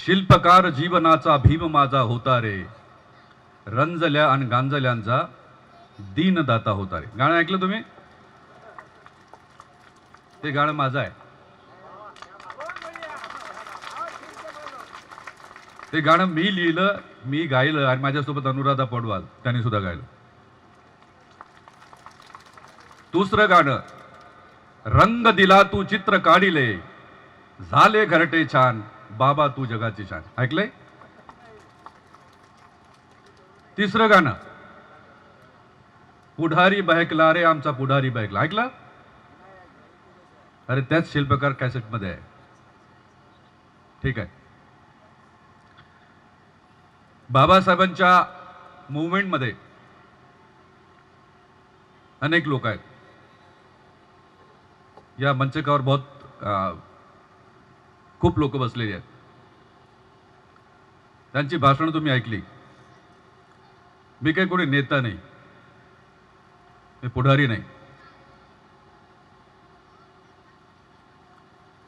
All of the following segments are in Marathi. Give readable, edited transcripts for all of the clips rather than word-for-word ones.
शिल्पकार जीवनाचा भीम माझा होता रे, रंजल्या आणि गांजल्यांचा दीनदाता होता रे. गाणं ऐकलं तुम्ही? ते गाणं माझं आहे. ते गाणं मी लिहिलं, मी गायलं आणि माझ्यासोबत अनुराधा पौडवाल त्यांनी सुद्धा गायलं. दुसरं गाणं, रंग दिला तू चित्र काढिले, झाले घरटे छान, बाबा तू जगाची छान. ऐकलंय? तिसरं गाणं, पुढारी बहकला रे आमचा पुढारी बहकला. ऐकलं? अरे त्याच शिल्पकार कॅसेटमध्ये आहे. ठीक आहे. बाबासाहेबांच्या मुवमेंटमध्ये अनेक लोक आहेत. या मंचकावर खूप लोक बसलेली आहेत. त्यांची भाषणं तुम्ही ऐकली. मी काही कोणी नेता नाही, मी पुढारी नाही,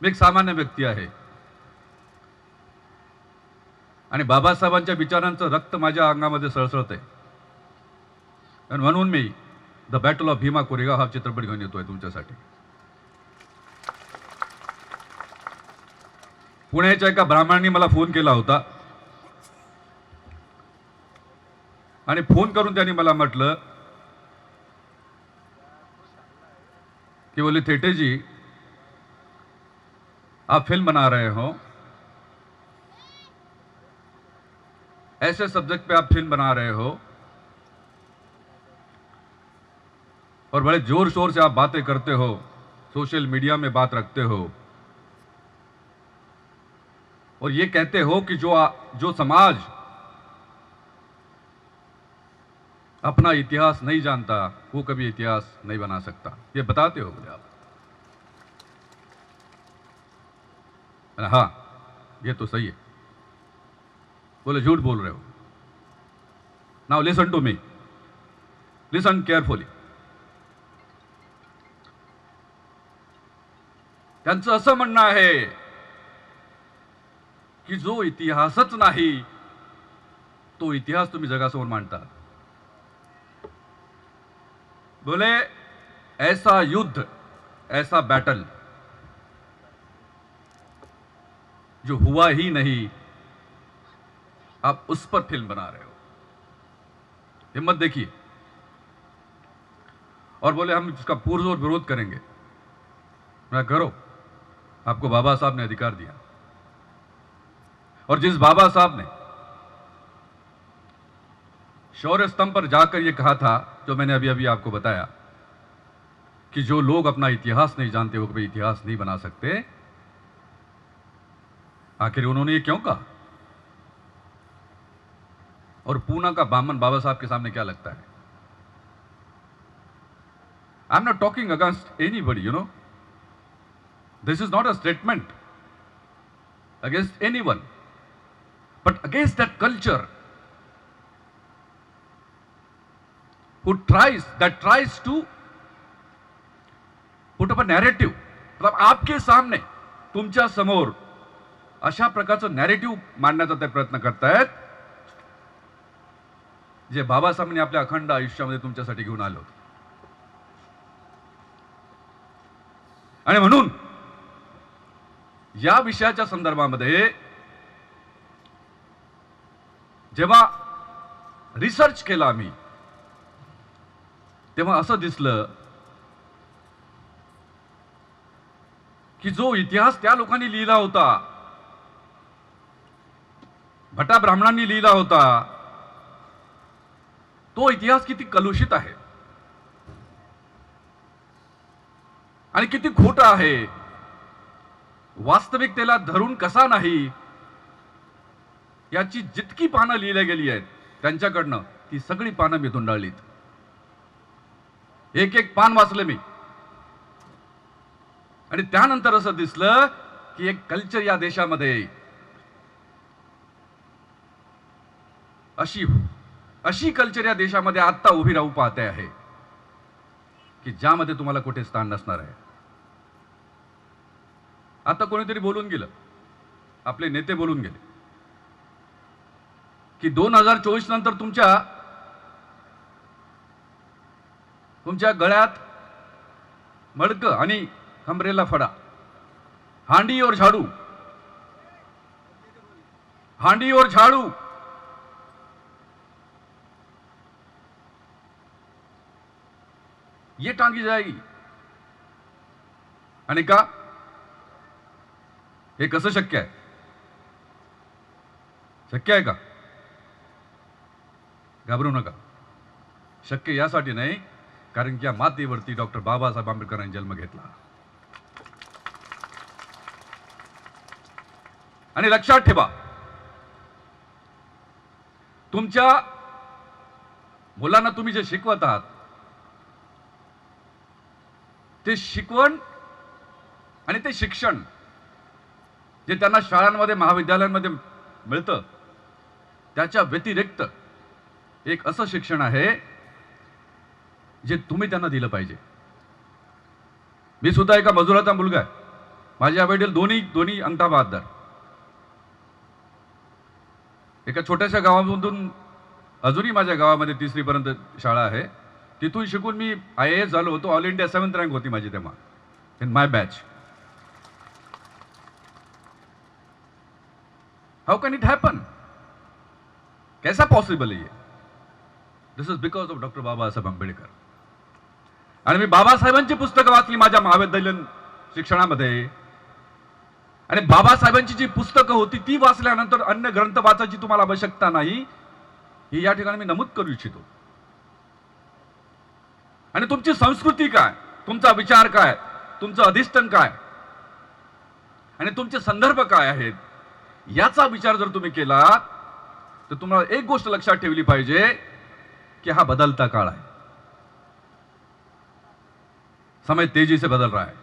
मी एक सामान्य व्यक्ती आहे. आणि बाबासाहेबांच्या विचारांचं रक्त माझ्या अंगामध्ये सळसळत आहे. आणि म्हणून me the battle of Bhima Koregaon हा चित्रपट घेऊन येतोय तुमच्यासाठी. पुण्याच्या एका ब्राह्मणांनी मला फोन केला होता आणि फोन करून त्यांनी मला म्हटलं कि बोले थेटे जी, आप फिल्म बना रहे हो, ऐसे सब्जेक्ट पे आप फिल्म बना रहे हो और बड़े जोर शोर से आप बातें करते हो, सोशल मीडिया में बात रखते हो और ये कहते हो कि जो समाज अपना इतिहास नहीं जानता वो कभी इतिहास नहीं बना सकता. ये बताते हो मुझे आप. हाँ, ये तो सही है. बोले झूठ बोल रहे हो. Now listen to me, listen carefully. त्यांचं असं म्हणणं आहे की जो इतिहासच नाही तो इतिहास तुम्ही जगासमोर मांडता. बोले ऐसा युद्ध, ऐसा बैटल जो हुआ ही नहीं, आप उस पर फिल्म बना रहे हो. हिम्मत देखिए. और बोले हम इसका पुरजोर विरोध करेंगे. मैं करो, आपको बाबा साहब ने अधिकार दिया. और जिस बाबा साहब ने शौर्य स्तंभ पर जाकर यह कहा था, जो मैंने अभी अभी आपको बताया, कि जो लोग अपना इतिहास नहीं जानते वो कभी इतिहास नहीं बना सकते, आखिर उन्होंने ये क्यों कहा? और पूना का बामन बाबा साहब के सामने क्या लगता है? I am not talking against anybody, you know. This is not a statement against anyone, but against that culture that tries to put up a narrative. मतलब आपके सामने, तुमच्या समोर अशा प्रकारचं नॅरेटिव्ह मांडण्याचा ते प्रयत्न करतायत जे बाबासाहेबांनी आपल्या अखंड आयुष्यामध्ये तुमच्यासाठी घेऊन आले होते. आणि म्हणून या विषयाच्या संदर्भामध्ये जेव्हा रिसर्च केला आम्ही, तेव्हा असं दिसलं की जो इतिहास त्या लोकांनी लिहिला होता, भटा ब्राह्मणांनी लिहिला होता, तो इतिहास किती कलुषित आहे आणि किती खोटा आहे, वास्तविकतेला धरून कसा नाही, याची जितकी पानं लिहिल्या गेली आहेत त्यांच्याकडनं ती सगळी पानं मी धुंडाळलीत. एक एक पान वाचलं मी. आणि त्यानंतर असं दिसलं की एक कल्चर या देशामध्ये अशी कल्चर या देशामध्ये आता उभी राहू पाहते आहे की ज्यामध्ये तुम्हाला कुठे स्थान नसणार आहे. आता कोणीतरी बोलून गेलं, आपले नेते बोलून गेले की 2024 नंतर तुमच्या गळ्यात मडकं आणि कमरेला फडा, हांडी और झाड़ू, हांडी और झाड़ू, ये टांगी जाएगी. आणि का? हे कसं शक्य आहे? शक्य आहे का? घाबरू नका. शक्य यासाठी नाही कारण की या मातीवरती डॉक्टर बाबासाहेब आंबेडकरांनी जन्म घेतला. आणि लक्षात ठेवा, तुमच्या मुलांना तुम्ही जे शिकवत आहात ते शिकवण आणि ते शिक्षण जे त्यांना शाळांमध्ये महाविद्यालयांमध्ये मिळतं त्याच्या व्यतिरिक्त एक असं शिक्षण आहे जे तुम्ही त्यांना दिलं पाहिजे. मी सुद्धा एका मजुराचा मुलगा आहे. माझे आईवडील दोन्ही अंगठा बहादर. एका छोट्याशा गावामधून अजूनही माझ्या गावामध्ये 3री पर्यंत शाळा आहे. तिथून शिकून मी IAS झालो होतो. ऑल इंडिया 7th रँक होती माझी तेव्हा in my batch. How can it happen? कैसा पॉसिबल है ये? This is because of doctor Babasaheb Ambedkar. आणि मी बाबासाहेबांची पुस्तकं वाचली माझ्या महाविद्यालयीन शिक्षणामध्ये. आणि बाबासाहेबांची जी पुस्तकं होती ती वाचल्यानंतर अन्य ग्रंथ वाचायची तुम्हाला आवश्यकता नाही हे या ठिकाणी मी नमूद करू इच्छितो. आणि तुमची संस्कृती काय, तुमचा विचार काय, तुमचं अधिष्ठान काय आणि तुमचे संदर्भ काय आहेत याचा विचार जर तुम्ही केला तर तुम्हाला एक गोष्ट लक्षात ठेवली पाहिजे कि हा बदलता काळ आहे. समय तेजी से बदल रहा है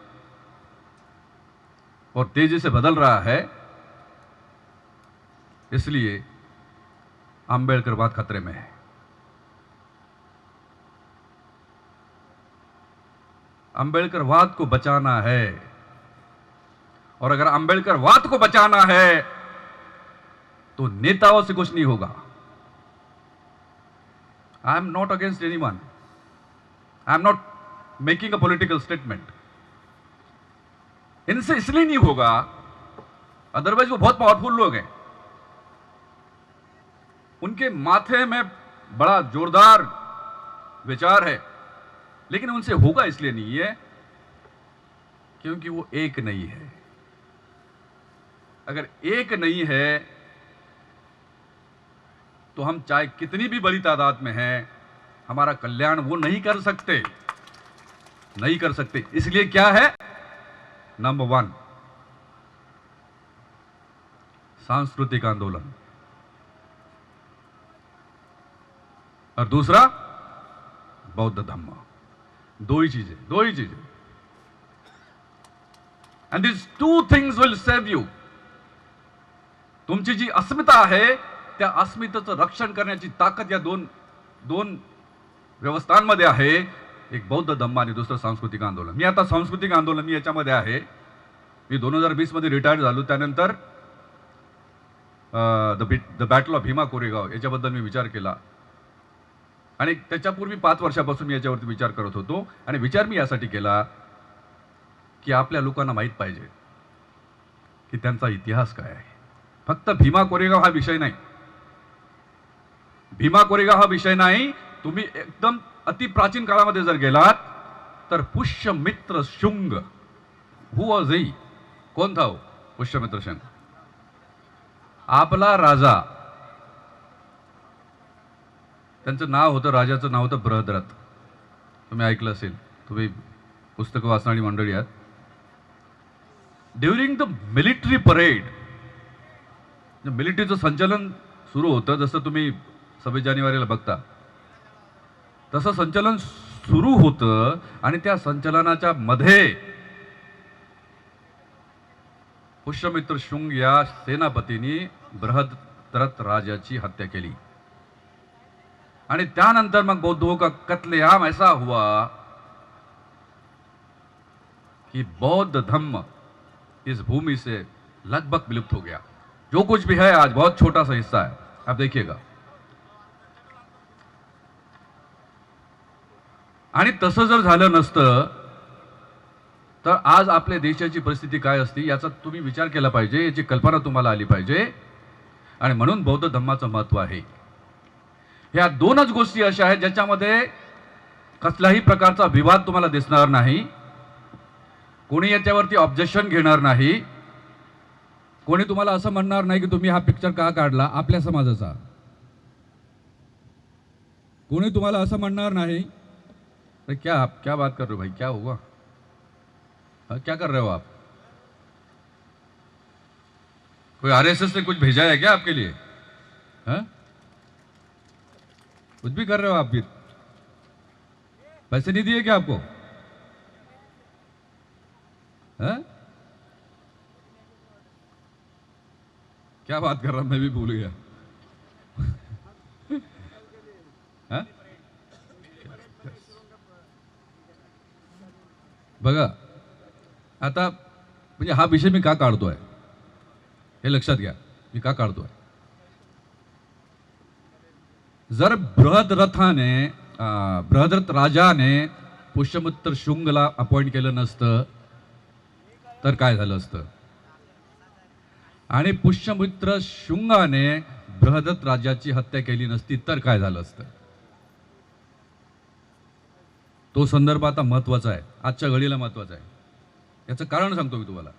और तेजी से बदल रहा है इसलिए आंबेडकरवाद खतरे में है. आंबेडकरवाद को बचाना है और अगर आंबेडकरवाद को बचाना है तो नेताओं से कुछ नहीं होगा. I am not against anyone. I am not making a political statement. इनसे इसलिए नहीं होगा, अदरवाइज वो बहुत पावरफुल लोग हैं. उनके माथे में बड़ा जोरदार विचार है, लेकिन उनसे होगा इसलिए नहीं है क्योंकि वो एक नहीं है. अगर एक नहीं है तो हम चाहे कितनी भी बड़ी तादाद में हैं, हमारा कल्याण वो नहीं कर सकते, नहीं कर सकते. इसलिए क्या है? नंबर 1 सांस्कृतिक आंदोलन और दूसरा बौद्ध धम्म. दो ही चीजें. End this 2 things will save you. तुमची जी अस्मिता आहे त्या अस्मितेचं रक्षण करण्याची ताकद या दोन व्यवस्थांमध्ये आहे. एक बौद्ध धम्म आणि दुसरं सांस्कृतिक आंदोलन. मी आता सांस्कृतिक आंदोलन मी याच्यामध्ये आहे. मी 2020 मध्ये रिटायर्ड झालो. त्यानंतर the battle of Bhima Koregaon याच्याबद्दल मी विचार केला आणि त्याच्यापूर्वी 5 वर्षापासून मी याच्यावरती विचार करत होतो. आणि विचार मी यासाठी केला की आपल्या लोकांना माहीत पाहिजे की त्यांचा इतिहास काय आहे. फक्त भीमा कोरेगाव हा विषय नाही. भीमा कोरेगाव हा विषय नाही. तुम्ही एकदम अति प्राचीन काळामध्ये जर गेलात तर पुष्यमित्र शुंग हु वॉज ही, कोण था पुष्यमित्र शुंग? आपला राजा. त्यांचं नाव होतं, राजाचं नाव होतं बृहद्रथ. तुम्ही ऐकलं असेल, तुम्ही पुस्तकं वाचणारी मंडळी आहात. ड्युरिंग द मिलिटरी परेड, मिलिटरीचं संचलन सुरू होतं, जसं तुम्ही 26 जानेवारीला बघता तसं संचलन सुरू होतं आणि त्या संचलनाच्या मध्ये पुष्यमित्र शुंग या सेनापतींनी बृहद्रथ राजाची हत्या केली. आणि त्यानंतर मग बौद्धों का कत्लेआम ऐसा हुआ कि बौद्ध धम्म इस भूमि से लगभग विलुप्त हो गया. जो कुछ भी है आज बहुत छोटा सा हिस्सा है. आप देखिएगा. आणि तसं जर झालं नसतं तर आज आपल्या देशाची परिस्थिती काय असती याचा तुम्ही विचार केला पाहिजे, याची कल्पना तुम्हाला आली पाहिजे. आणि म्हणून बौद्ध धम्माचं महत्त्व आहे. ह्या दोनच गोष्टी अशा आहेत ज्याच्यामध्ये कसल्याही प्रकारचा विवाद तुम्हाला दिसणार नाही, कोणी याच्यावरती ऑब्जेक्शन घेणार नाही, कोणी तुम्हाला असं म्हणणार नाही की तुम्ही हा पिक्चर का काढला आपल्या समाजाचा. कोणी तुम्हाला असं म्हणणार नाही अरे क्या बात कर रहे हो भाई, क्या हुआ, क्या कर रहे हो आप, कोई आरएसएस ने कुछ भेजा है क्या आपके लिए, हाँ? कुछ भी कर रहे हो आप भी, पैसे नहीं दिए क्या आपको, हाँ? क्या बात कर रहा हूं, मैं भी भूल गया. हाँ? बघा आता म्हणजे हा विषय मी का काढतोय हे लक्षात घ्या. मी का काढतोय, जर बृहद्रथ राजाने पुष्यमित्र शुंगला अपॉइंट केलं नसतं तर काय झालं असतं, आणि पुष्यमित्र शुंगाने बृहद्रथ राजाची हत्या केली नसती तर काय झालं असतं. तो संदर्भ आता महत्वाचा आहे, आजच्या घडीला महत्वाचा आहे. याचं कारण सांगतो मी तुम्हाला.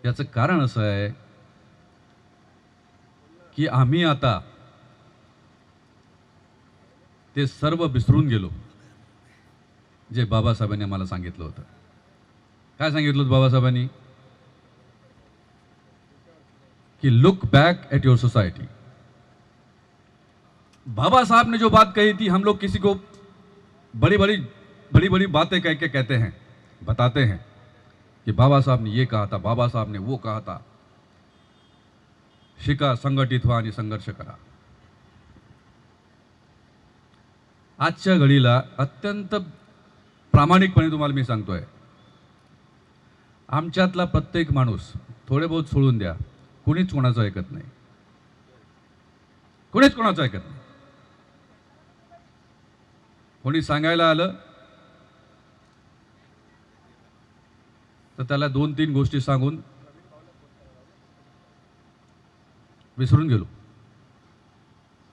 याचं कारण असं आहे की आम्ही आता ते सर्व विसरून गेलो जे बाबासाहेबांनी आम्हाला सांगितलं होतं. काय सांगितलं होतं बाबासाहेबांनी, कि look back at your society. बाबा साहब ने जो बात कही थी, हम लोग किसी को बड़ी बड़ी बातें कह के कहते हैं, बताते हैं कि बाबा साहब ने ये कहा था, बाबा साहब ने वो कहा था. शिका, संघटित व्हा आणि संघर्ष करा. आजच्या घडीला अत्यंत प्रामाणिकपणे तुम्हाला मी सांगतोय, आमच्यातला प्रत्येक माणूस, थोडे बहुत सोडून द्या, कुणीच कोणाचं ऐकत नाही, कुणीच कोणाचं ऐकत नाही. कोणी सांगायला आलं तर त्याला 2-3 गोष्टी सांगून विसरून गेलो.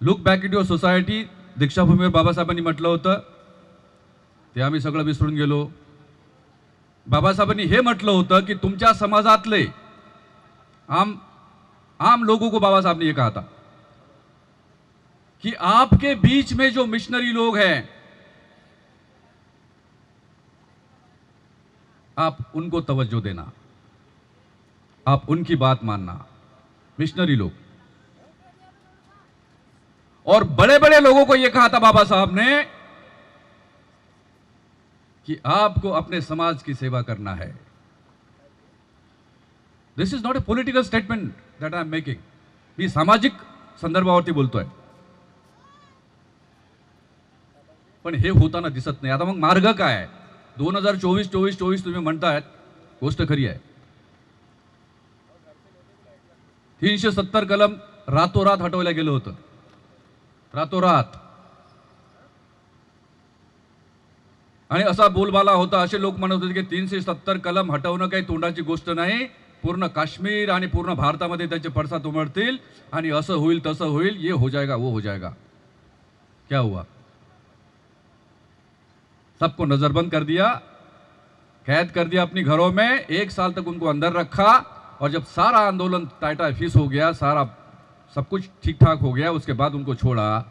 Look back it your society दीक्षाभूमीवर बाबासाहेबांनी म्हटलं होतं, ते आम्ही सगळं विसरून गेलो. बाबासाहेबांनी हे म्हटलं होतं की तुमच्या समाजातले आम लोगों को बाबा साहब ने ये कहा था कि आपके बीच में जो मिशनरी लोग हैं आप उनको तवज्जो देना, आप उनकी बात मानना. मिशनरी लोग और बड़े बड़े लोगों को यह कहा था बाबा साहब ने कि आपको अपने समाज की सेवा करना है. This is not a political statement that I am making. मी सामाजिक संदर्भावरती बोलतोय, पण हे होताना दिसत नाही. आता मग मार्ग काय, 2024 तुम्ही म्हणतायत, गोष्ट खरी आहे. 370 कलम रातोरात हटवलं गेलं होतं, रातोरात. आणि असा बोलबाला होता, असे लोक म्हणत होते की 370 कलम हटवणं काही तोंडाची गोष्ट नाही, पूर्ण काश्मीर आणि पूर्ण भारतामध्ये त्याचे पडसाद उमटतील आणि असं होईल तसं होईल, ये हो जाएगा वो हो जाएगा. क्या हुआ, सबको नजरबंद कर दिया, कैद कर दिया अपनी घरों में, 1 साल तक उनको अंदर रखा. और जब सारा आंदोलन टाटा फीस हो गया, सारा सब कुछ ठीक ठाक हो गया, उसके बाद उनको छोड़ा.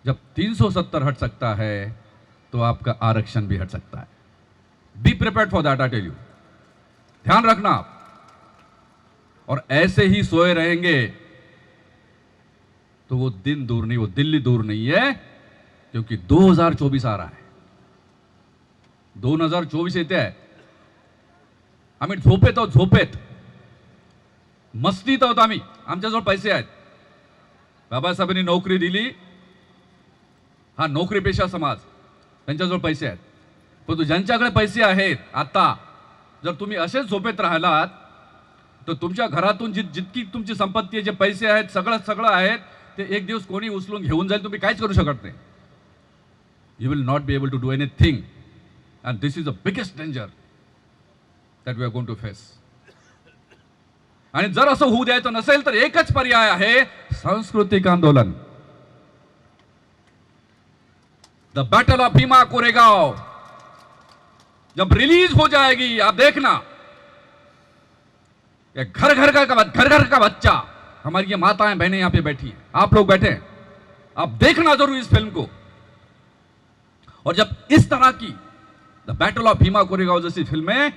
जब 370 हट सकता है तो आपका आरक्षण भी हट सकता है. Be prepared for that, I tell you. ध्यान रखना आप. और ऐसे ही सोए रहेंगे तो वो दिन दूर नहीं, वो दिल्ली दूर नहीं है, क्योंकि 2024 आ रहा है. 2024 येते आहे. आम्ही झोपेत आहोत, झोपेत, मस्तीत आहोत आम्ही. आमच्याजवळ पैसे आहेत. बाबासाहेबांनी नोकरी दिली, हा नोकरीपेशा समाज, त्यांच्याजवळ पैसे आहेत. परंतु ज्यांच्याकडे पैसे आहेत आता जर तुम्ही असेच झोपेत राहिलात तर तुमच्या घरातून जितकी तुमची संपत्ती आहे, जे पैसे आहेत, सगळं सगळं आहेत, ते एक दिवस कोणी उचलून घेऊन जाईल. तुम्ही काहीच करू शकत नाही. You will not be able to do anything. And this is the biggest danger that we are going to face. आणि जर असं होऊ द्यायचं नसेल तर एकच पर्याय आहे, सांस्कृतिक आंदोलन. The battle of Bhima Koregaon जब रिलीज हो जाएगी, आप देखना, घर घर का बच्चा, हमारी ये माताएं बहनें यहां पे बैठी हैं, आप लोग बैठे हैं, आप देखना जरूर इस फिल्म को. और जब इस तरह की the battle of Bhima Koregaon जैसी फिल्में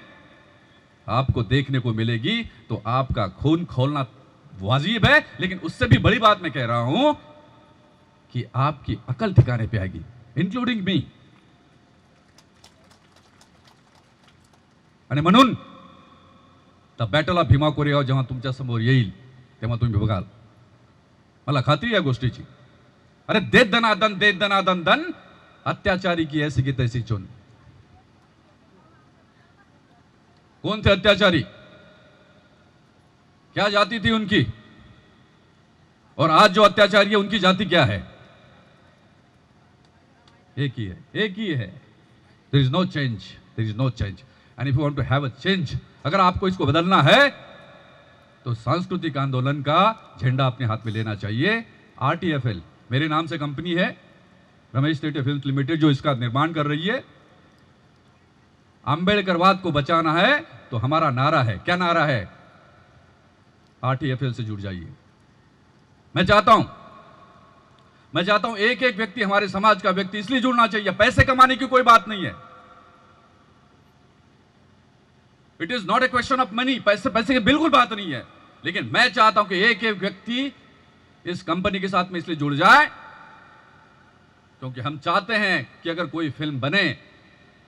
आपको देखने को मिलेगी तो आपका खून खोलना वाजिब है. लेकिन उससे भी बड़ी बात मैं कह रहा हूं कि आपकी अकल ठिकाने पे आएगी, इंक्लूडिंग मी. आणि म्हणून the battle of Bhima Koregaon जेव्हा तुमच्या समोर येईल तेव्हा तुम्ही बघाल, मला खात्री या गोष्टीची. अरे दे दनादन दे दनादन दन, अत्याचारी की ऐसी की तैसी चुन. कौन थे अत्याचारी, क्या जाति थी उनकी, और आज जो अत्याचारी है उनकी जाति क्या है? एक ही है, एक ही है. There is no change, there is no change. And if you want to have a change, अगर आपको इसको बदलना है तो सांस्कृतिक आंदोलन का झंडा अपने हाथ में लेना चाहिए. आरटीएफएल मेरे नाम से कंपनी है, रमेश टेटे फिल्म्स लिमिटेड, जो इसका निर्माण कर रही है. अंबेडकरवाद को बचाना है तो हमारा नारा है, क्या नारा है? आरटीएफएल से जुड़ जाइए. मैं चाहता हूं एक एक व्यक्ति, हमारे समाज का व्यक्ति इसलिए जुड़ना चाहिए, पैसे कमाने की कोई बात नहीं है. It is not a question of money, पैसे की बिल्कुल बात नहीं है. लेकिन मैं चाहता हूं कि एक एक व्यक्ति इस कंपनी के साथ में इसलिए जुड़ जाए क्योंकि हम चाहते हैं कि अगर कोई फिल्म बने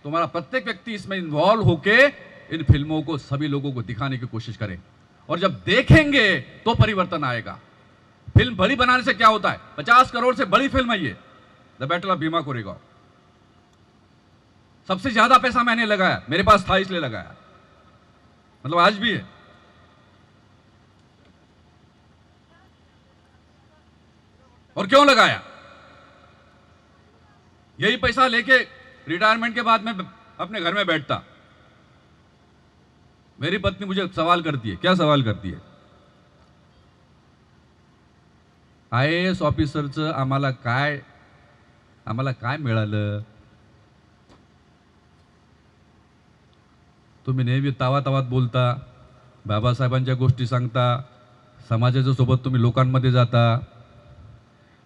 तो हमारा प्रत्येक व्यक्ति इसमें इन्वॉल्व होके इन फिल्मों को सभी लोगों को दिखाने की कोशिश करे. और जब देखेंगे तो परिवर्तन आएगा. फिल्म बड़ी बनाने से क्या होता है? 50 करोड़ से बड़ी फिल्म है ये, the battle of Bhima Koregaon. सबसे ज्यादा पैसा मैंने लगाया, मेरे पास था इसलिए लगाया, मतलब आज भी है. और क्यों लगाया? यही पैसा लेके रिटायरमेंट के बाद मैं अपने घर में बैठता. मेरी पत्नी मुझे सवाल करती है. क्या सवाल करती है? आयएएस ऑफिसरचं आम्हाला काय मिळालं? तुम्ही नेहमी तावातावात बोलता, बाबासाहेबांच्या गोष्टी सांगता, समाजाच्या सोबत तुम्ही लोकांमध्ये जाता.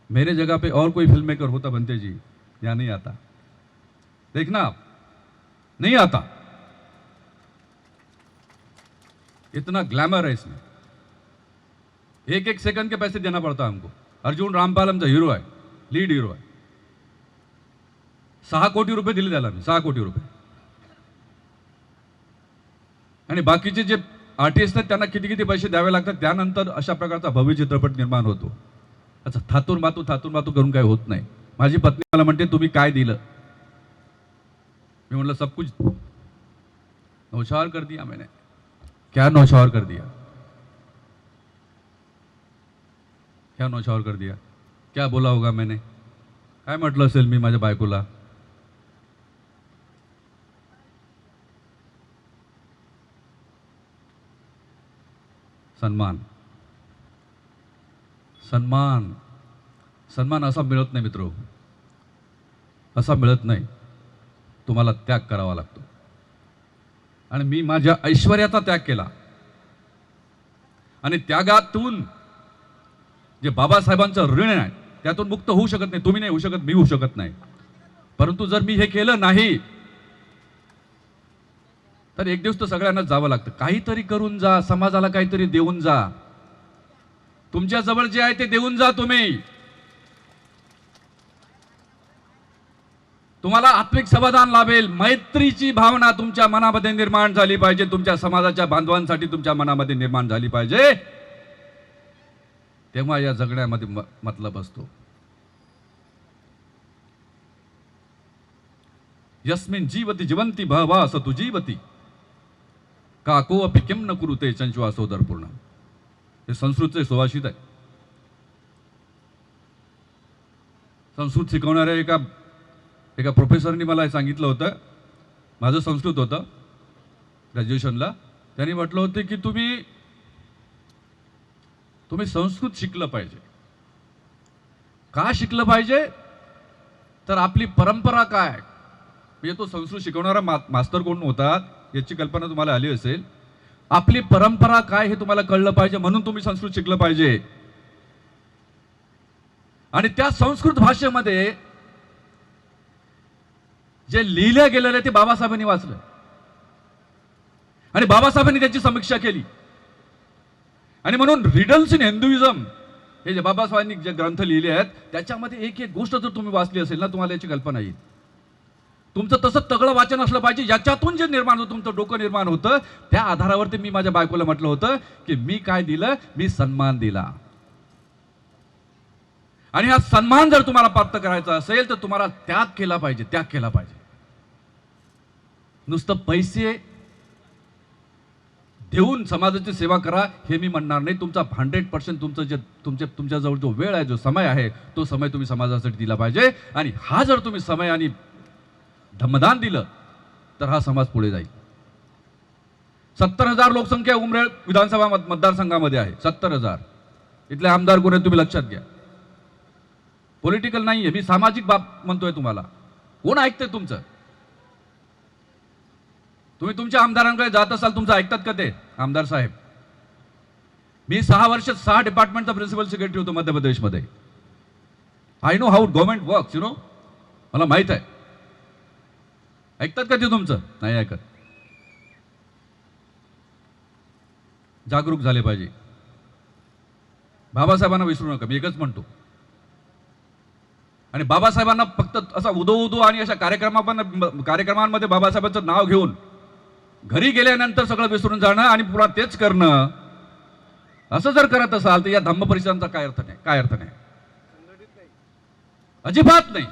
मेरे जगह पे और कोई फिल्म मेकर होता बनते जी, या नहीं आता? देखना आप, नहीं आता. इतना ग्लैमर है इसमें, एक एक सेकंड के पैसे देना पड़ता है हमको. अर्जुन रामपाल आमचा हिरो आहे, लीड हिरो आहे. 6 कोटी रुपये दिले त्याला मी, 6 कोटी रुपये. आणि बाकीचे जे आर्टिस्ट आहेत त्यांना किती किती पैसे द्यावे लागतात. त्यानंतर अशा प्रकारचा भव्य चित्रपट निर्माण होतो. अच्छा, थातूर मातू करून काय होत नाही. माझी पत्नी मला म्हणते तुम्ही काय दिलं? मैं मतलब सब कुछ नौछावर कर दिया मैंने. क्या नौछावर कर दिया? क्या नौछावर कर दिया? क्या बोला होगा मैंने? काय म्हटलं असेल मी माझ्या बायकोला? सन्मान, सन्मान, सन्मान असा मिळत नाही मित्र, असा मिळत नाही. तुम्हाला त्याग करावा लागतो. आणि मी माझ्या ऐश्वर्याचा त्याग केला आणि त्यागातून जे बाबासाहेबांचं ऋण आहे त्यातून मुक्त होऊ शकत नाही. तुम्ही नाही होऊ शकत, मी होऊ शकत नाही. परंतु जर मी हे केलं नाही तर एक दिवस तर सगळ्यांना जावं लागतं. काहीतरी करून जा, समाजाला काहीतरी देऊन जा. तुमच्या जवळ जे आहे ते देऊन जा. तुम्हाला आत्मिक समाधान लाभेल. मैत्रीची भावना तुमच्या मनामध्ये निर्माण झाली पाहिजे, तुमच्या समाजाच्या बांधवांसाठी तुमच्या मनामध्ये निर्माण झाली पाहिजे. तेव्हा या जगण्यामध्ये मतलब असतो. यस्मिन जीवती जीवंती भावा सतु जीवती. काको अपि किम न कुरुते चंचवासोदर पूर्ण. हे संस्कृतचे सुभाषित आहे. संस्कृत शिकवणाऱ्या एका प्रोफेसरनी मला सांगितलं होतं, माझं संस्कृत होतं ग्रॅज्युएशनला. त्यांनी म्हटलं होतं की तुम्ही संस्कृत शिकलं पाहिजे. का शिकलं पाहिजे? तर आपली परंपरा काय, म्हणजे तो संस्कृत शिकवणारा मास्तर कोण होता याची कल्पना तुम्हाला आली असेल. आपली परंपरा काय हे तुम्हाला कळलं पाहिजे, म्हणून तुम्ही संस्कृत शिकलं पाहिजे. आणि त्या संस्कृत भाषेमध्ये जे लिहिलं गेलेलं ते बाबासाहेबांनी वाचलं आणि बाबासाहेबांनी त्याची समीक्षा केली. आणि म्हणून रिडल्स इन हिंदुइझम हे जे बाबासाहेबांनी जे ग्रंथ लिहिले आहेत त्याच्यामध्ये एक एक गोष्ट जर तुम्ही वाचली असेल ना, तुम्हाला याची कल्पना येईल. तुमचं तसं तगडं वाचन असलं पाहिजे, याच्यातून जे निर्माण होतं, तुमचं डोकं निर्माण होतं. त्या आधारावरती मी माझ्या बायकोला म्हटलं होतं की मी काय दिलं, मी सन्मान दिला. आणि हा सन्मान जर तुम्हाला प्राप्त करायचा असेल तर तुम्हाला त्याग केला पाहिजे. नुसतं पैसे देऊन समाजाची सेवा करा हे मी म्हणणार नाही. तुमचा 100% तुमच्याजवळ जो वेळ आहे, जो समय आहे, तो समय तुम्ही समाजासाठी दिला पाहिजे. आणि हा जर तुम्ही समय आणि धम्मदान दिलं तर हा समाज पुढे जाईल. 70,000 लोकसंख्या उमरेड विधानसभा मतदारसंघामध्ये आहे. 70,000 इथले आमदार कोण आहेत तुम्ही लक्षात घ्या. पॉलिटिकल नाहीये, मी सामाजिक बाब म्हणतोय तुम्हाला. कोण ऐकतंय तुमचं? तुम्ही तुमच्या आमदारांकडे जात असाल, तुमचं ऐकतात का ते आमदार साहेब? मी 6 वर्ष 6 डिपार्टमेंटचा प्रिन्सिपल सेक्रेटरी होतो मध्य प्रदेशमध्ये. I know how government works, मला माहित आहे. ऐकतात का ते तुमचं? नाही ऐकत. जागरूक झाले पाहिजे. बाबासाहेबांना विसरू नका, मी एकच म्हणतो. आणि बाबासाहेबांना फक्त असा उदो आणि अशा कार्यक्रमांमध्ये बाबासाहेबांचं नाव घेऊन घरी गेल्यानंतर सगळं विसरून जाणं आणि पुन्हा तेच करणं, असं जर करत असाल तर या धम्म परिषदांचा काय अर्थ नाही. अजिबात नाही.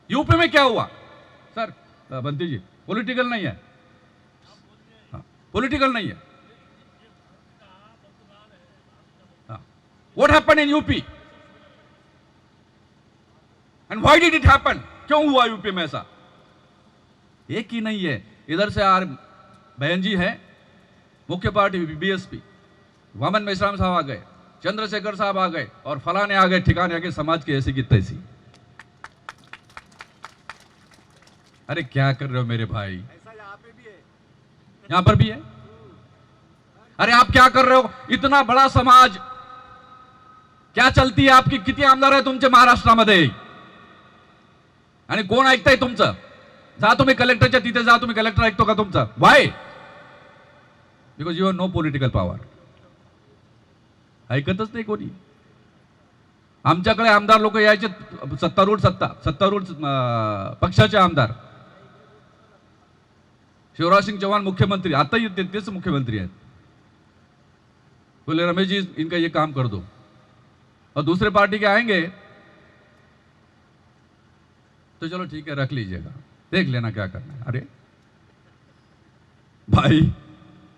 यूपी में क्या हुआ सर बंटी जी? पॉलिटिकल नहीं है, पॉलिटिकल नहीं है. What happened in UP? And why did it happen? क्यों हुआ यूपी में ऐसा? एक ही नहीं है. इधर से बहन जी है, मुख्य पार्टी बीएसपी, वामन मेश्राम साहब आ गए, चंद्रशेखर साहब आ गए और फलाने आ गए, ठिकाने आ गए, समाज की ऐसी की तैसी. अरे क्या कर रहे हो मेरे भाई? ऐसा यहाँ पे भी है, यहाँ पर भी है. अरे आप क्या कर रहे हो? इतना बड़ा समाज, क्या चलती है आपकी? किती आमदार आहे तुमचे महाराष्ट्रामध्ये? आणि कोण ऐकताय तुमचं? जा तुम्ही कलेक्टरच्या तिथे जा, तुम्ही कलेक्टर ऐकतो का तुमचा? Why? Because you have no political power. ऐकतच नाही कोणी. आमच्याकडे आमदार लोक यायचे, सत्तारूढ पक्षाचे आमदार. शिवराज सिंह चौहान मुख्यमंत्री, आता तेच मुख्यमंत्री आहेत. बोले रमेश जी इनका ये काम कर दो. और दूसरे पार्टी के आएंगे तो चलो ठीक है रख लीजिएगा, देख लेना क्या करना है. अरे भाई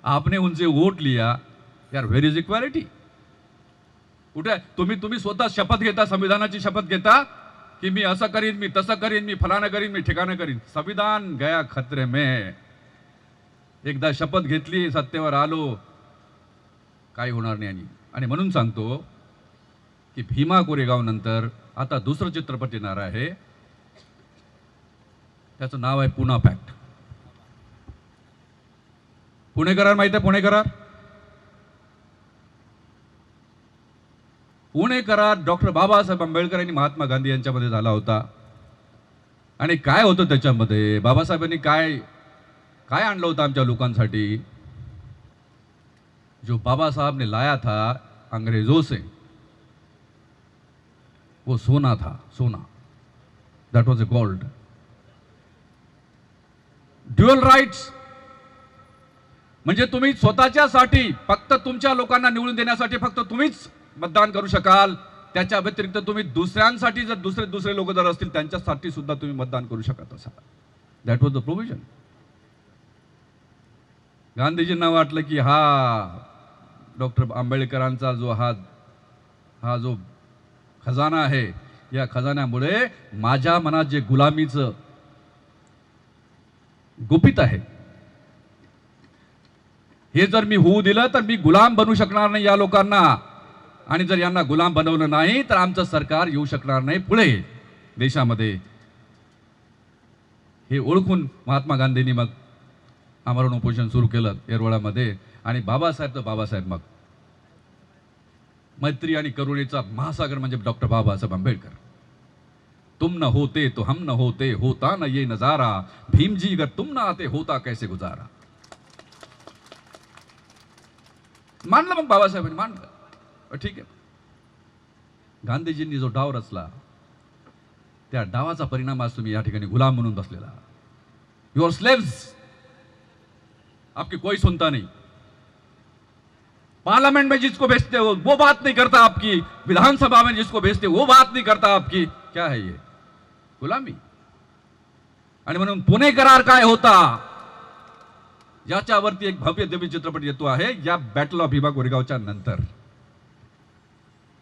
आपने उनसे वोट लिया यार, वेर इज इक्वालिटी? कुठे तुम्ही स्वतः शपथ घेता, संविधानाची शपथ घेता की मी असं करीन, मी तसं करीन, मी फलाना करीन, मी ठिकाणं करीन. संविधान गया खतरे में. एकदा शपथ घेतली, सत्तेवर आलो, काही होणार नाही. आणि म्हणून सांगतो की भीमा कोरेगाव नंतर आता दुसरं चित्रपट येणार आहे, त्याचं नाव आहे पुणा पॅक्ट. पुणे करार माहिती आहे? पुणे करार डॉक्टर बाबासाहेब आंबेडकर आणि महात्मा गांधी यांच्यामध्ये झाला होता. आणि काय होतं त्याच्यामध्ये? बाबासाहेबांनी काय काय आणलं होतं आमच्या लोकांसाठी? जो बाबा साहब ने लाया था अंग्रेजों से, वो सोना था, सोना. That was a gold. Dual rights म्हणजे तुम्ही स्वतःच्यासाठी फक्त तुमच्या लोकांना निवडून देण्यासाठी फक्त तुम्हीच मतदान करू शकाल. त्याच्या व्यतिरिक्त तुम्ही दुसऱ्यांसाठी जर दुसरे लोक जर असतील त्यांच्यासाठी सुद्धा तुम्ही मतदान करू शकत असाल. That was the provision. गांधीजींना वाटलं की हा डॉक्टर आंबेडकरांचा जो हा जो खजाना आहे, या खजान्यामुळे माझ्या मनात जे गुलामीचं गुपित आहे, हे जर मी होऊ दिलं तर मी गुलाम बनू शकणार नाही या लोकांना, आणि जर यांना गुलाम बनवलं नाही तर आमचं सरकार येऊ शकणार नाही पुढे देशामध्ये. हे ओळखून महात्मा गांधींनी मग आमरण उपोषण सुरू केलं येरवळामध्ये. आणि बाबासाहेब तर बाबासाहेब, मग मैत्री आणि करुणेचा महासागर म्हणजे डॉक्टर बाबासाहेब आंबेडकर. तुम न होते तो हम न होते, होता न ये नजारा, भीमजी अगर तुम ना आते होता कैसे गुजारा. मानलं मग बाबासाहेबांनी, मानलं, ठीक आहे. गांधीजींनी जो डाव रचला त्या डावाचा परिणाम आज तुम्ही या ठिकाणी गुलाम म्हणून बसलेला. यू आर स्लेव्स, आपकी कोई सुनता नहीं. पार्लियामेंट में जिसको भेजते हो वो बात नहीं करता आपकी, विधानसभा में जिसको भेजते वो बात नहीं करता आपकी. क्या है ये? गुलामी. आणि म्हणून पुणे करार काय होता याच्यावरती एक भव्य दिव्य चित्रपट येतो आहे या बॅटल ऑफ भीमा कोरेगावच्या नंतर.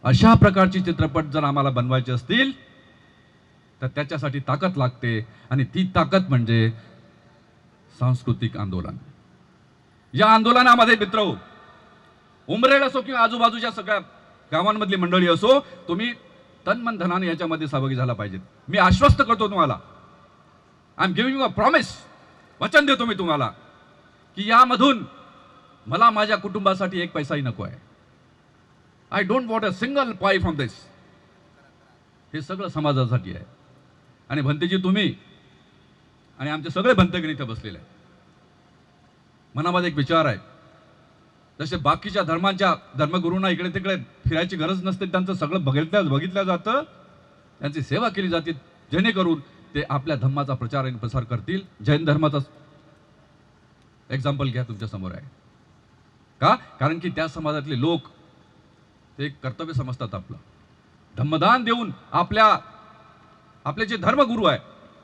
अशा प्रकारचे चित्रपट जर आम्हाला बनवायचे असतील तर त्याच्यासाठी ताकद लागते, आणि ती ताकद म्हणजे सांस्कृतिक आंदोलन. या आंदोलनामध्ये मित्र, उमरेड असो किंवा आजूबाजूच्या सगळ्या गावांमधली मंडळी असो, तुम्ही तन मन धनाने याच्यामध्ये सहभागी झाला पाहिजेत. मी आश्वस्त करतो तुम्हाला, I am giving you a promise, वचन देतो मी तुम्हाला की यामधून मला माझ्या कुटुंबासाठी एक पैसाही नको आहे. I don't want a single पाय फ्रॉम दिस. हे सगळं समाजासाठी आहे. आणि भंतेजी, तुम्ही आणि आमचे सगळे भंतगण इथे बसलेले आहेत. मनामध्ये एक विचार आहे, जसे बाकीच्या धर्मांच्या धर्मगुरूंना इकडे तिकडे फिरायची गरज नसते, त्यांचं सगळं बघितलं जातं, त्यांची सेवा केली जाते, जेणेकरून ते आपल्या धर्माचा प्रचार आणि प्रसार करतील. जैन धर्माचा एक्झाम्पल घ्या, तुमच्या समोर आहे का? कारण की त्या समाजातले लोक ते एक कर्तव्य समजतात आपलं, धम्मदान देऊन आपले जे धर्मगुरू आहे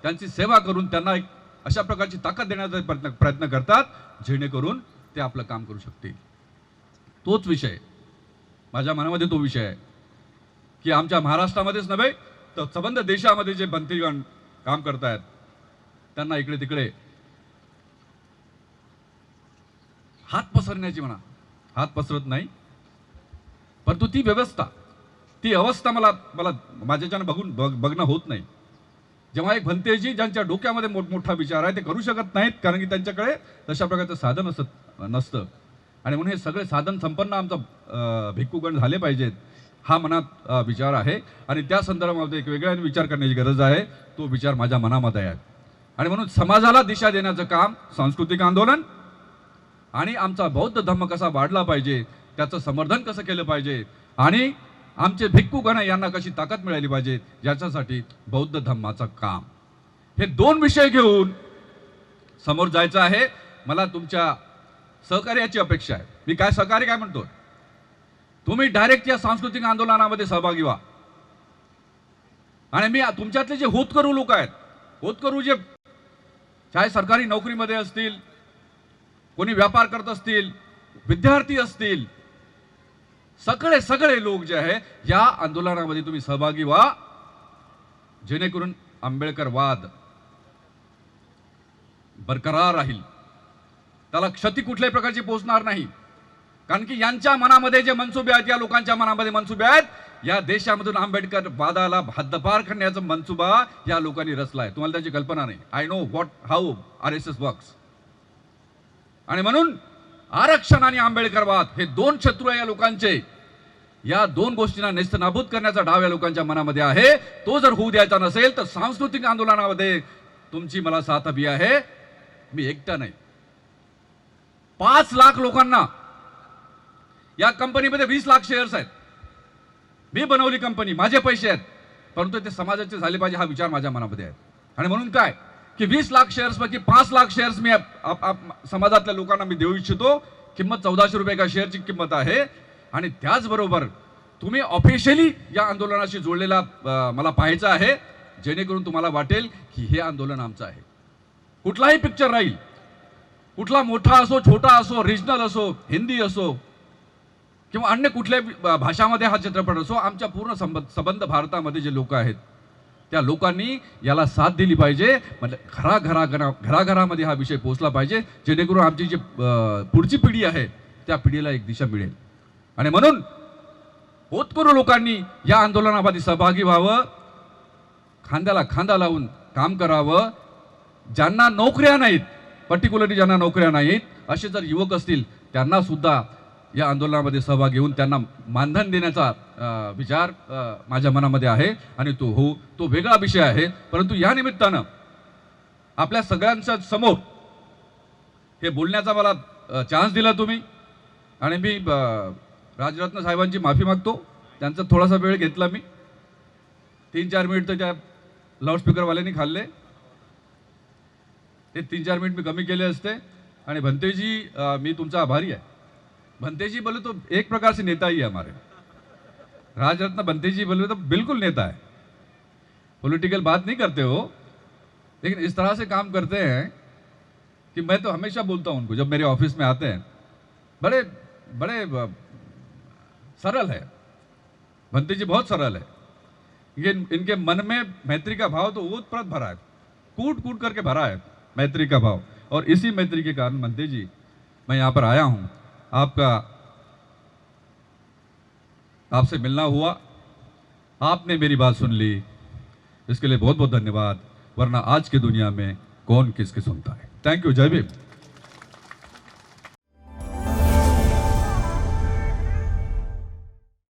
त्यांची सेवा करून त्यांना एक अशा प्रकारची ताकद देण्याचा प्रयत्न करतात, जेणेकरून ते आपलं काम करू शकतील. तोच विषय माझ्या मनामध्ये, तो विषय आहे की आमच्या महाराष्ट्रामध्येच नव्हे तर संबंध देशामध्ये जे बंदीगण काम करतायत त्यांना इकडे तिकडे हात पसरण्याची, म्हणा हात पसरत नाही, परंतु ती व्यवस्था, ती अवस्था मला माझ्याच्यानं बघणं होत नाही. जेव्हा एक भंतेजी ज्यांच्या डोक्यामध्ये मोठमोठा विचार आहे ते करू शकत नाहीत, कारण की त्यांच्याकडे तशा प्रकारचं साधन नसतं. आणि म्हणून हे सगळे साधन संपन्न आमचा भिक्खूगण झाले पाहिजेत, हा मनात विचार आहे. आणि त्या संदर्भामध्ये एक वेगळ्याने विचार करण्याची गरज आहे. तो विचार माझ्या मनामध्ये आहे. आणि म्हणून समाजाला दिशा देण्याचं काम सांस्कृतिक आंदोलन आणि आमचा बौद्ध धर्म कसा वाढला पाहिजे, त्याचं समर्थन कसं केलं पाहिजे, आणि आमचे भिक्खूगण यांना कशी ताकद मिळाली पाहिजे, याच्यासाठी बौद्ध धर्माचं काम, हे दोन विषय घेऊन समोर जायचं आहे. मला तुमच्या सहकार्याची अपेक्षा आहे. मी काय सहकार्य काय म्हणतो, तुम्ही डायरेक्ट या सांस्कृतिक आंदोलनामध्ये सहभागी व्हा. आणि मी तुमच्यातले जे होतकरू लोक आहेत, होतकरू जे चाहे सरकारी नोकरीमध्ये असतील, कोणी व्यापार करत असतील, विद्यार्थी असतील, सगळे लोक जे आहे या आंदोलनामध्ये तुम्ही सहभागी व्हा, जेणेकरून आंबेडकरवाद बरकरार राहील, त्याला क्षती कुठल्याही प्रकारची पोहोचणार नाही. कारण की यांच्या मनामध्ये जे मनसुबे आहेत, या लोकांच्या मनामध्ये मनसुबे आहेत, या देशामधून आंबेडकर वादाला हद्दपार करण्याचा मनसुबा या लोकांनी रचला आहे. तुम्हाला त्याची कल्पना नाही. I know how RSS works. आणि म्हणून आरक्षण आणि आंबेडकरवाद हे दोन शत्रू आहे या लोकांचे. या दोन गोष्टींना नेस्तनाबूत करण्याचा डाव या लोकांच्या मनामध्ये आहे. तो जर होऊ द्यायचा नसेल तर सांस्कृतिक आंदोलनामध्ये तुमची मला साथ हवी आहे. मी एकटा नाही, 5 लाख लोकांना, या कंपनीमध्ये 20 लाख शेअर्स आहेत, मी बनवली कंपनी, माझे पैसे आहेत, परंतु ते समाजाचे झाले पाहिजे हा विचार माझ्या मनामध्ये आहे. आणि म्हणून काय की 20 लाख शेअर्स पैकी 5 लाख शेअर्स मी समाजातल्या लोकांना मी देऊ इच्छितो. किंमत 1400 रुपये का शेअरची किंमत आहे. आणि त्याचबरोबर तुम्ही ऑफिशियली या आंदोलनाशी जोडलेला मला पाहायचं आहे, जेणेकरून तुम्हाला वाटेल की हे आंदोलन आमचं आहे. कुठलाही पिक्चर राहील, कुठला मोठा असो, छोटा असो, रिजनल असो, हिंदी असो किंवा अन्य कुठल्याही भाषामध्ये हा चित्रपट असो, आमच्या पूर्ण संबंध भारतामध्ये जे लोक आहेत त्या लोकांनी याला साथ दिली पाहिजे. म्हणजे घराघरामध्ये हा विषय पोहोचला पाहिजे, जेणेकरून आमची जी पुढची पिढी आहे त्या पिढीला एक दिशा मिळेल. आणि म्हणून होतकरू लोकांनी या आंदोलनामध्ये सहभागी व्हावं, खांद्याला खांदा लावून काम करावं. ज्यांना नोकऱ्या नाहीत, पर्टिक्युलरली ज्यांना नोकऱ्या नाहीत, असे जर युवक असतील त्यांना सुद्धा या आंदोलनामध्ये सहभाग घेऊन त्यांना मानधन देण्याचा विचार माझ्या मनामध्ये आहे. आणि तो वेगळा विषय आहे. परंतु या निमित्तानं आपल्या सगळ्यांच्या समोर हे बोलण्याचा मला चान्स दिला तुम्ही. आणि मी राजरत्न साहेबांची माफी मागतो. त्यांचा थोडासा वेळ घेतला मी. 3-4 मिनिट तर त्या लाऊडस्पीकरवाल्यांनी खाल्ले. ते 3-4 मिनिट मी कमी केले असते. आणि भंतेजी, मी तुमचा आभारी आहे. भंतेजी बोले तो एक प्रकार से नेता ही है हमारे. राजरत्न भंतेजी बोले तो बिल्कुल नेता है. पॉलिटिकल बात नहीं करते हो, लेकिन इस तरह से काम करते हैं कि मैं तो हमेशा बोलता हूं उनको जब मेरे ऑफिस में आते हैं, बड़े बड़े सरल है भंतेजी, बहुत सरल है. इनके मन में मैत्री का भाव तो ओतप्रोत भरा है, कूट कूट करके भरा है मैत्री का भाव. और इसी मैत्री के कारण भंते जी मैं यहाँ पर आया हूँ. आपसे मिलना हुआ, आपने मेरी बात सुन ली, इसके लिए बहुत बहुत धन्यवाद. वरना आज की दुनिया में कौन किसकी सुनता है. Thank you. जय भीम.